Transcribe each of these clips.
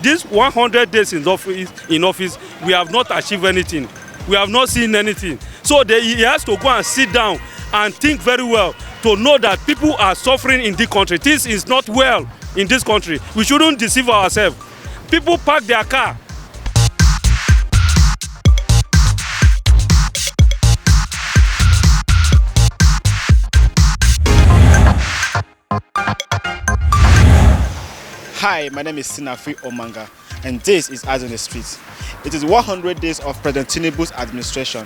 This 100 days in office, we have not achieved anything. We have not seen anything. So he has to go and sit down and think very well to know that people are suffering in this country. This is not well in this country. We shouldn't deceive ourselves. People park their car. Hi, my name is Sinafi Omanga, and this is Eyes on the Streets. It is 100 days of President Tinubu's administration.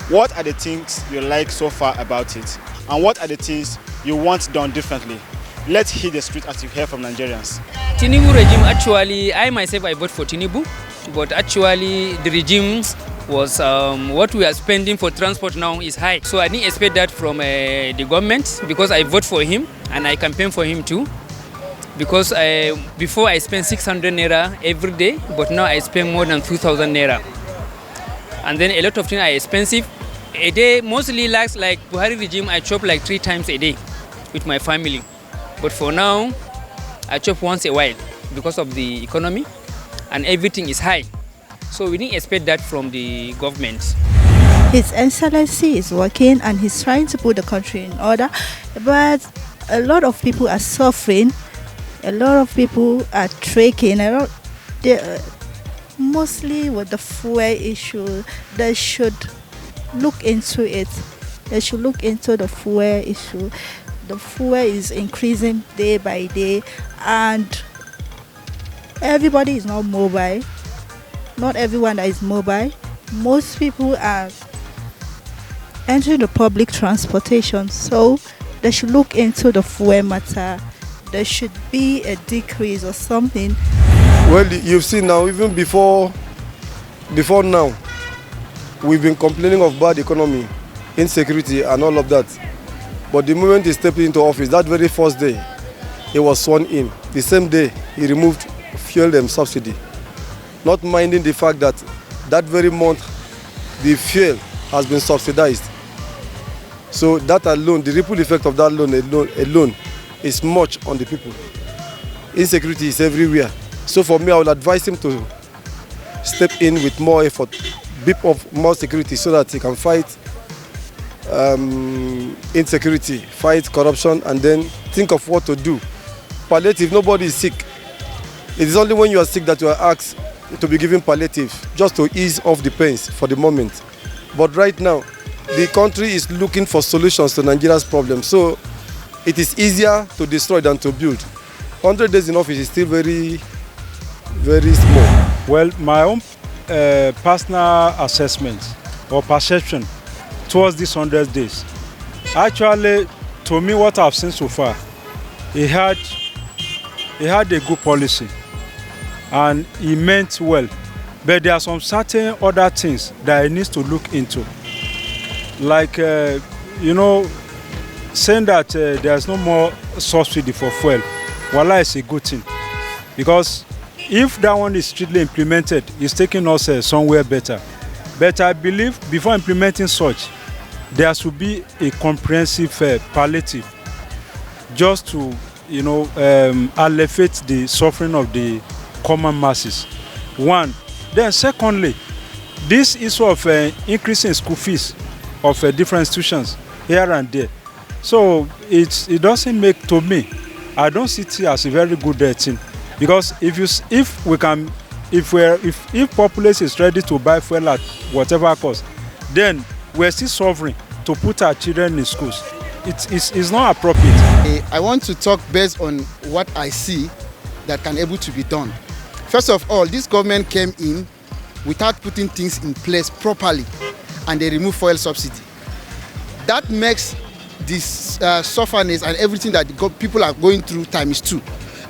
What are the things you like so far about it? And what are the things you want done differently? Let's hit the street as you hear from Nigerians. Tinubu regime, actually, I myself, I vote for Tinubu, but actually the regime was what we are spending for transport now is high. So I didn't expect that from the government, because I vote for him and I campaign for him too. Because before I spent 600 naira every day, but now I spend more than 2,000 naira. And then a lot of things are expensive. A day mostly lasts like Buhari regime, I chop like 3 times a day with my family. But for now, I chop once a while because of the economy and everything is high. So we didn't expect that from the government. His Excellency is working and he's trying to put the country in order, but a lot of people are suffering. A lot of people are trekking. Mostly with the fuel issue, they should look into it. They should look into the fuel issue. The fuel is increasing day by day, and everybody is not mobile. Not everyone that is mobile. Most people are entering the public transportation, so they should look into the fuel matter. There should be a decrease or something. Well, you've seen now, even before now, we've been complaining of bad economy, insecurity and all of that. But the moment he stepped into office, that very first day, he was sworn in. The same day, he removed fuel and subsidy. Not minding the fact that that very month, the fuel has been subsidized. So that alone, the ripple effect of that loan alone is much on the people. Insecurity is everywhere. So for me, I would advise him to step in with more effort, beef up more security so that he can fight insecurity, fight corruption, and then think of what to do. Palliative, nobody is sick. It is only when you are sick that you are asked to be given palliative, just to ease off the pains for the moment. But right now, the country is looking for solutions to Nigeria's problems. So it is easier to destroy than to build. 100 days in office is still very, very small. Well, my own personal assessment or perception towards these 100 days, actually, to me, what I've seen so far, he had a good policy and he meant well. But there are some certain other things that he needs to look into. Like, saying that there's no more subsidy for fuel, voila, is a good thing. Because if that one is strictly implemented, it's taking us somewhere better. But I believe before implementing such, there should be a comprehensive palliative just to, alleviate the suffering of the common masses. One. Then secondly, this issue of increasing school fees of different institutions here and there. So it doesn't make, to me, I don't see it as a very good thing, because if populace is ready to buy fuel at whatever cost, then we're still suffering to put our children in schools. It's not appropriate. I want to talk based on what I see that can able to be done. First of all, this government came in without putting things in place properly, and they remove fuel subsidy. That makes this sufferness and everything that the people are going through ×2.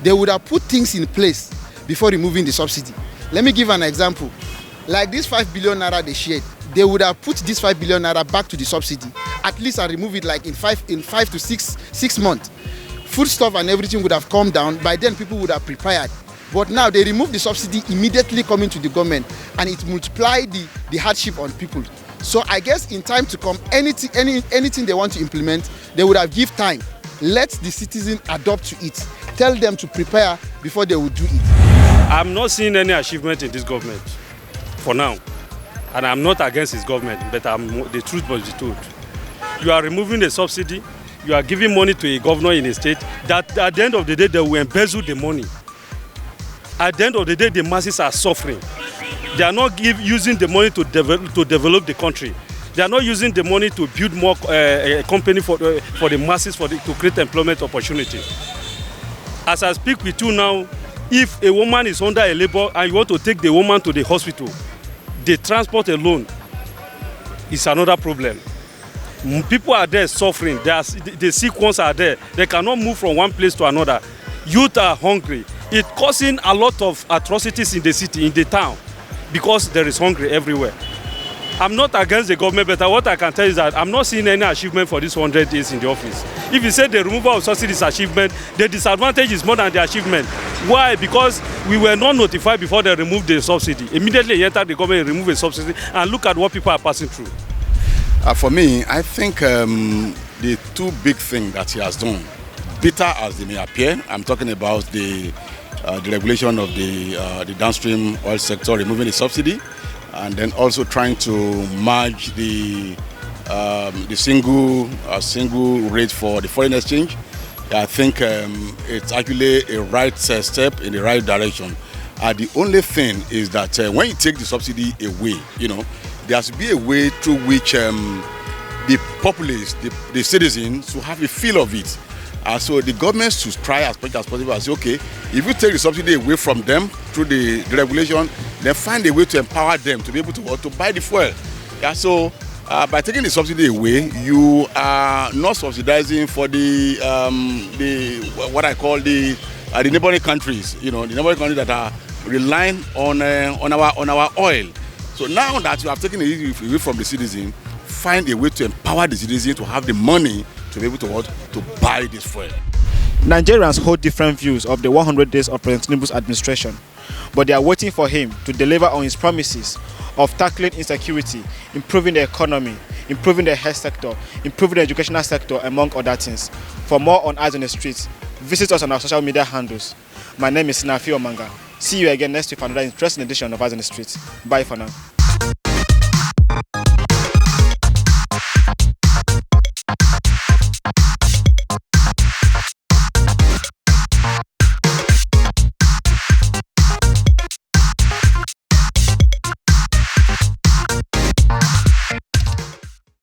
They would have put things in place before removing the subsidy. Let me give an example. Like this 5 billion naira they shared, they would have put this 5 billion naira back to the subsidy, at least and remove it like in 5 to 6 months. Foodstuff and everything would have come down. By then people would have prepared. But now they remove the subsidy immediately coming to the government, and it multiplied the hardship on people. So I guess in time to come, anything they want to implement, they would have give time. Let the citizen adopt to it. Tell them to prepare before they will do it. I'm not seeing any achievement in this government for now. And I'm not against his government, but the truth must be told. You are removing the subsidy, you are giving money to a governor in a state that at the end of the day, they will embezzle the money. At the end of the day, the masses are suffering. They are not using the money to develop the country. They are not using the money to build more company for the masses, to create employment opportunity. As I speak with you now, if a woman is under a labor and you want to take the woman to the hospital, the transport alone is another problem. People are there suffering. The sick ones are there. They cannot move from one place to another. Youth are hungry. It's causing a lot of atrocities in the city, in the town, because there is hungry everywhere. I'm not against the government, but what I can tell you is that I'm not seeing any achievement for these 100 days in the office. If you say the removal of subsidy is achievement, the disadvantage is more than the achievement. Why? Because we were not notified before they removed the subsidy. Immediately he entered the government and removed the subsidy, and look at what people are passing through. For me, I think the two big things that he has done, bitter as they may appear, I'm talking about the regulation of the downstream oil sector, removing the subsidy, and then also trying to merge the single rate for the foreign exchange. I think it's actually a right step in the right direction. The only thing is that when you take the subsidy away, there has to be a way through which the populace, the citizens, will have a feel of it. So the government should try as much as possible and say, okay, if you take the subsidy away from them through the regulation, then find a way to empower them to be able to buy the fuel. So by taking the subsidy away, you are not subsidizing for the what I call the neighboring countries. The neighboring countries that are relying on our oil. So now that you have taken it away from the citizen, find a way to empower the citizen to have the money to be able to buy this fuel. Nigerians hold different views of the 100 days of President Tinubu's administration, but they are waiting for him to deliver on his promises of tackling insecurity, improving the economy, improving the health sector, improving the educational sector, among other things. For more on Eyes on the Streets, visit us on our social media handles. My name is Nafi Omanga. See you again next week for another interesting edition of Eyes on the Streets. Bye for now.